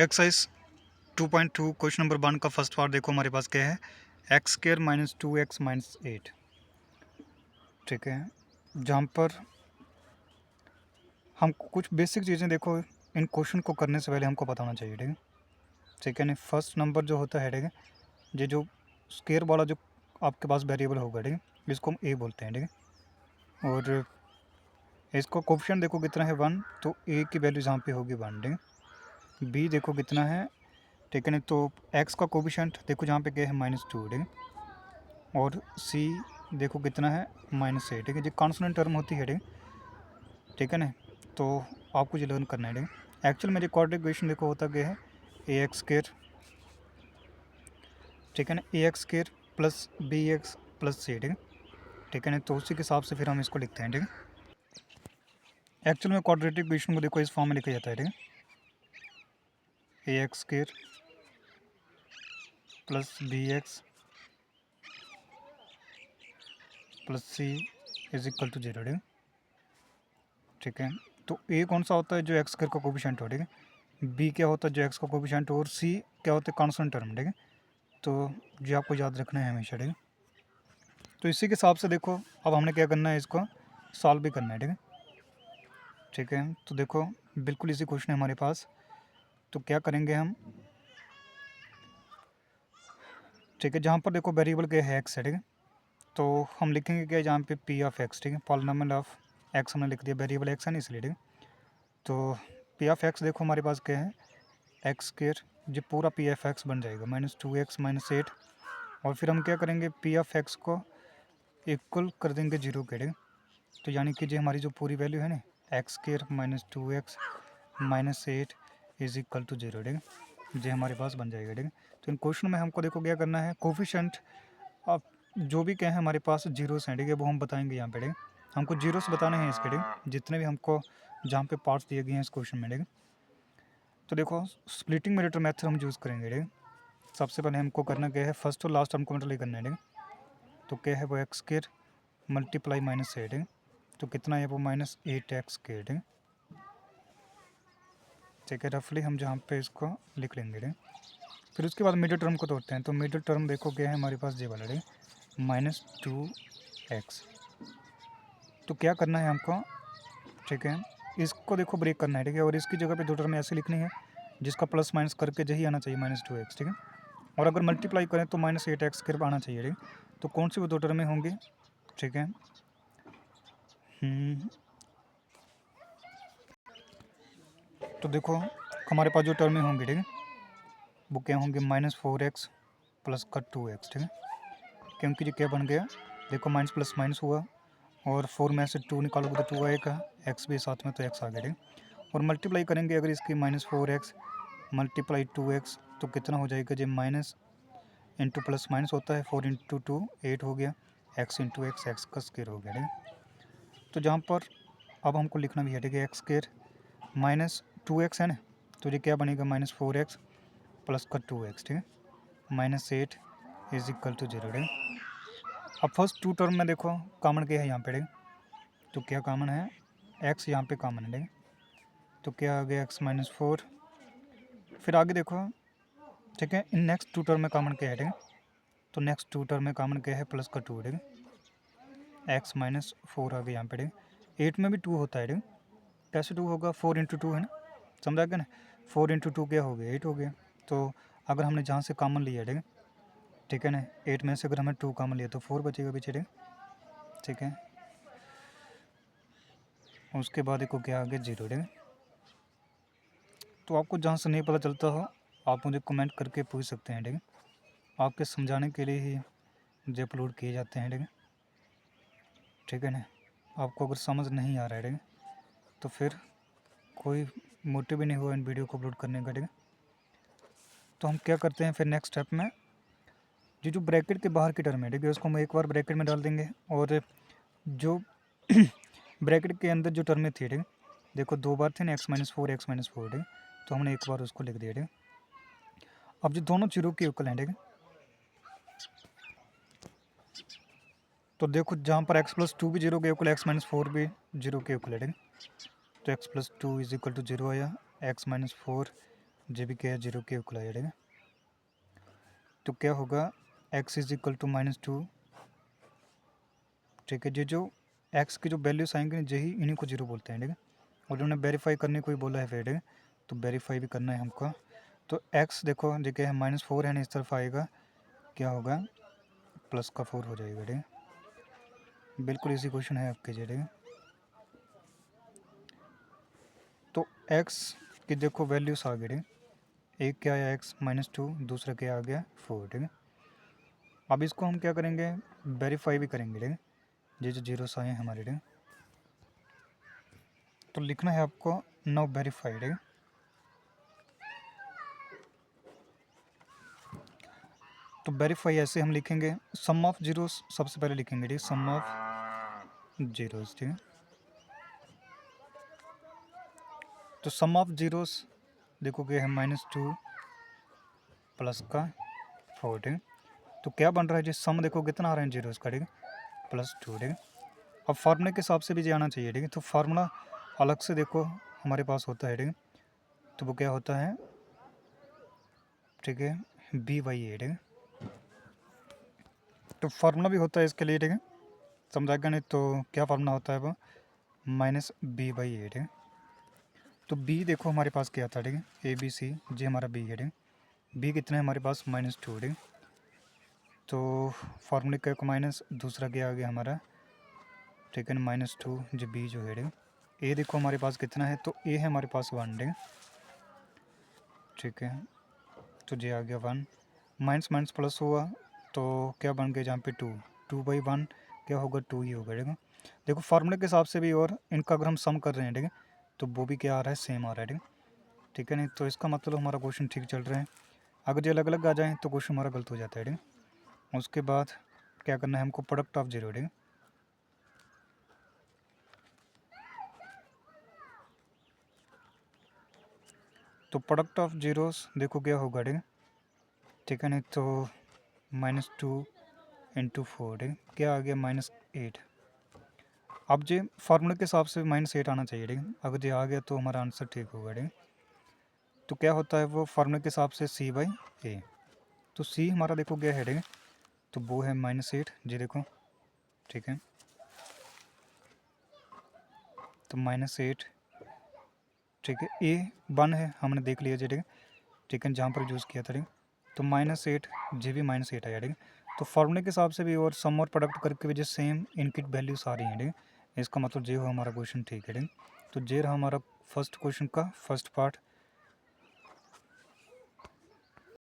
Exercise 2.2 question number 1 का first part देखो हमारे पास क्या है, x square minus 2x minus 8। ठीक है, जहाँ पर हम कुछ बेसिक चीज़ें देखो इन क्वेश्चन को करने से पहले हमको पता होना चाहिए। ठीक है, ठीक है नहीं, फर्स्ट नंबर जो होता है, ठीक है, ये जो स्क्र वाला जो आपके पास वेरिएबल होगा, ठीक है, इसको हम ए बोलते हैं। ठीक है, और इसको कोफिशिएंट देखो कितना है 1, तो ए की वैल्यू जहाँ पे होगी 1। ठीक है, बी देखो कितना है, ठीक है नहीं, तो एक्स का कोफिशिएंट देखो जहाँ पे क्या है -2। ठीक है, और सी देखो कितना है -8। ठीक है, जो कॉन्सोनेंट टर्म होती है, ठीक है ना, तो आपको जो लर्न करना है। ठीक है, एक्चुअल में क्वाड्रेटिक इक्वेशन देखो होता क्या है, ए एक्स स्क्र, ठीक है ना, A X square plus B X plus C. ठीक है ना, तो उसी के हिसाब से फिर हम इसको लिखते हैं। ठीक है, एक्चुअल में क्वाड्रेटिक इक्वेशन को देखो इस फॉर्म में लिखा जाता है। ठीक है, A X square plus B X plus C is equal to 0। ठीक है, तो ए कौन सा होता है, जो एक्स स्क्र का कोफिशिएंट हो। ठीक है, बी क्या होता है, जो एक्स का कोफिशिएंट हो, और सी क्या होता है, कांस्टेंट टर्म। ठीक है, तो ये आपको याद रखना है हमेशा। ठीक है, तो इसी के हिसाब से देखो अब हमने क्या करना है, इसको सॉल्व भी करना है। ठीक है, ठीक है, तो देखो बिल्कुल इसी क्वेश्चन है हमारे पास, तो क्या करेंगे हम, ठीक है, जहाँ पर देखो वेरिएबल क्या है एक्स है। ठीक है, तो हम लिखेंगे क्या, जहाँ पे पी ऑफ एक्स, ठीक है, पॉलिनोमियल ऑफ एक्स हमने लिख दिया, वेरिएबल एक्स है ना इसलिए। ठीक है, तो पी ऑफ एक्स देखो हमारे पास क्या है, एक्स स्क्र, जो पूरा पी एफ एक्स बन जाएगा -2x माइनस 8, और फिर हम क्या करेंगे, पी ऑफ एक्स को इक्वल कर देंगे 0 के। ठीक है, तो यानी कि जो हमारी जो पूरी वैल्यू है ना, x square -2x minus 8 is equal to 0। ठीक है, जो हमारे पास बन जाएगा। ठीक है, तो इन क्वेश्चन में हमको देखो क्या करना है, कोफिशिएंट अब जो भी क्या है हमारे पास जीरोस हैं, ठीक है, वो हम बताएंगे यहाँ पे। ठीक है, हमको जीरोस बताने हैं इसके। ठीक है, जितने भी हमको जहाँ पे पार्ट्स दिए गए हैं इस क्वेश्चन में। ठीक है, तो देखो स्प्लिटिंग मेरिटर मेथड हम यूज़ करेंगे। ठीक है, सबसे पहले हमको करना क्या है, फर्स्ट और लास्ट टर्म को मल्टीप्लाई करना है। ठीक है, तो क्या है वो एक्स स्क्र मल्टीप्लाई -8 है, तो कितना है वो -8x स्क्र। ठीक है, ठीक है, रफली हम जहाँ पे इसको लिख लेंगे। ठीक है, फिर उसके बाद मिडिल टर्म को तोड़ते हैं, तो मिडिल टर्म देखो क्या है हमारे पास, ये वाला। ठीक है, -2x, तो क्या करना है हमको, ठीक है, इसको देखो ब्रेक करना है। ठीक है, और इसकी जगह पे दो टर्म ऐसे लिखनी है जिसका प्लस माइनस करके यही आना चाहिए -2x। ठीक है, और अगर मल्टीप्लाई करें तो -8x स्क्र आना चाहिए। ठीक, तो कौन सी वो दो टर्में होंगी, ठीक है, तो देखो हमारे पास जो टर्में होंगी, ठीक है, वो क्या होंगे, -4x प्लस का 2x। ठीक है, क्योंकि ये क्या बन गया, देखो माइनस प्लस माइनस हुआ, और 4 में से 2 निकालोगे तो 2 आएगा, एक्स भी साथ में तो x आ गया। ठीक है, और मल्टीप्लाई करेंगे अगर इसकी -4x मल्टीप्लाई 2x, तो कितना हो जाएगा, जो माइनस इंटू प्लस माइनस होता है, 4 इंटू 2 8 हो गया, x इंटू एक्स एक्स का स्क्र हो गया। ठीक है, तो जहाँ पर अब हमको लिखना भी है, ठीक है, एक्स स्क्र -2x है ना, तो ये क्या बनेगा, -4x प्लस का 2x। ठीक है, -8 इज इक्वल टू 0। ठीक है, अब फर्स्ट टू टर्म में देखो कॉमन क्या है यहाँ पे। ठीक है, तो क्या कॉमन है, x यहाँ पे कॉमन है। ठीक है, तो क्या आ गया, x -4, फिर आगे देखो, ठीक है, इन नेक्स्ट टू टर्म में कॉमन क्या है। ठीक है, तो नेक्स्ट टू टर्म में कॉमन क्या है, प्लस का 2। ठीक है, x -4 आ गया यहाँ पे। ठीक है, 8 में भी 2 होता है। ठीक है, कैसे 2 होगा, 4 इंटू 2 है ना, समझा गया ना, 4 इंटू 2 क्या हो गया, 8 हो गया। तो अगर हमने जहाँ से कॉमन लिया, ठीक है, ठीक है ना, 8 में से अगर हमने 2 कॉमन लिया तो 4 बचेगा पीछे। ठीक है, उसके बाद देखो क्या आ गया, 0। ठीक है, तो आपको जहाँ से नहीं पता चलता हो आप मुझे कमेंट करके पूछ सकते हैं। ठीक है, आपके समझाने के लिए ही जो अपलोड किए जाते हैं। ठीक है, ठीक है ना, आपको अगर समझ नहीं आ रहा है, ठीक है, तो फिर कोई मोटिव भी नहीं हुआ इन वीडियो को अपलोड करने का। ठीक है, तो हम क्या करते हैं फिर नेक्स्ट स्टेप में, जो ब्रैकेट के बाहर की टर्म है, ठीक है, उसको हम एक बार ब्रैकेट में डाल देंगे, और जो ब्रैकेट के अंदर जो टर्में थी, ठीक है, देखो 2 बार थे ना, x -4 x -4। ठीक है, तो हमने एक बार उसको लिख दिया। ठीक है, अब जो दोनों जीरो के इक्वल हैं, ठीक है, तो देखो जहाँ पर x+2 भी 0 के इक्वल, x -4 भी 0 के इक्वल है। ठीक है, तो x+2 इज इक्वल टू 0 आया, x -4 जे भी क्या है 0 के इक्वल है, ठीक है। तो क्या होगा x इज इक्वल टू -2, ठीक है। जो x की जो वैल्यूज आएंगे यही इन्हीं को 0 बोलते हैं, ठीक है। और उन्होंने वेरीफाई करने को ही बोला है फिर, ठीक है। तो वेरीफाई भी करना है हमको। तो x देखो जो क्या है -4 है ना, इस तरफ आएगा, क्या होगा +4 हो जाएगा, ठीक है। बिल्कुल इसी क्वेश्चन है आपके, ठीक है। तो x की देखो वैल्यूज आ गई, ठीक है। एक क्या आया x -2, दूसरा क्या आ गया 4, ठीक है। अब इसको हम क्या करेंगे, वेरीफाई भी करेंगे, ठीक है। ये जो जीरोस आए हैं हमारे, ठीक है। तो लिखना है आपको नाउ वेरीफाइड, ठीक है। तो वेरीफाई ऐसे हम लिखेंगे, सम ऑफ जीरोस सबसे पहले लिखेंगे, ठीक है, सम ऑफ जीरोस, ठीक है। तो सम ऑफ जीरोस देखो क्या है -2 प्लस का 4, ठीक है। तो क्या बन रहा है जी, सम देखो कितना आ रहा है जीरोस का, ठीक है, +2, ठीक है। अब फार्मूले के हिसाब से भी ये आना चाहिए, ठीक है। तो फार्मूला अलग से देखो हमारे पास होता है, ठीक है। तो वो क्या होता है, ठीक है, B/A, ठीक है। तो फार्मूला भी होता है इसके लिए, ठीक है, समझाएगा नहीं तो क्या फार्मूला होता है वो -B/A, ठीक है। तो B देखो हमारे पास क्या था, ठीक है, ABC जी हमारा B है, ठीक है। B कितना है हमारे पास -2, ठीक है। तो फार्मूले का एक माइनस, दूसरा क्या आ गया हमारा, ठीक है, -2 जो B जो है, ठीक है। A देखो हमारे पास कितना है, तो A है हमारे पास 1, ठीक है, ठीक है। तो जे आ गया 1, माइनस माइनस प्लस हुआ तो क्या बन गया जहाँ पे 2/1 क्या होगा 2 ही होगा, ठीक है। देखो फार्मूले के हिसाब से भी और इनका अगर हम सम कर रहे हैं, ठीक है, तो वो भी क्या आ रहा है, सेम आ रहा है, ठीक है, ठीक है। नहीं तो इसका मतलब हमारा क्वेश्चन ठीक चल रहा है। अगर ये अलग अलग आ जाए तो क्वेश्चन हमारा गलत हो जाता है, ठीक है। उसके बाद क्या करना है हमको, प्रोडक्ट ऑफ जीरो, ठीक है। तो प्रोडक्ट ऑफ जीरोस देखो क्या होगा, ठीक है, ठीक है। नहीं तो -2 × 4, ठीक है, क्या आ गया -8। अब जो फार्मूले के हिसाब से -8 आना चाहिए, ठीक है। अगर ये आ गया तो हमारा आंसर ठीक होगा, ठीक है। तो क्या होता है वो फार्मूले के हिसाब से C/A। तो C हमारा देखो क्या है, ठीक है, तो वो है -8 जी देखो, ठीक है। तो -8, ठीक है। A 1 है हमने देख लिया जी, ठीक है, ठीक है, जहाँ पर यूज़ किया था, ठीक है। तो -8 जी भी -8 आया, ठीक है। तो फार्मूले के हिसाब से भी और सम और प्रोडक्ट करके वजह सेम इनकी वैल्यूज आ रही हैं, ठीक है। इसका मतलब जे हो हमारा क्वेश्चन ठीक है, ठीक है। तो जे रहा हमारा फर्स्ट क्वेश्चन का फर्स्ट पार्ट।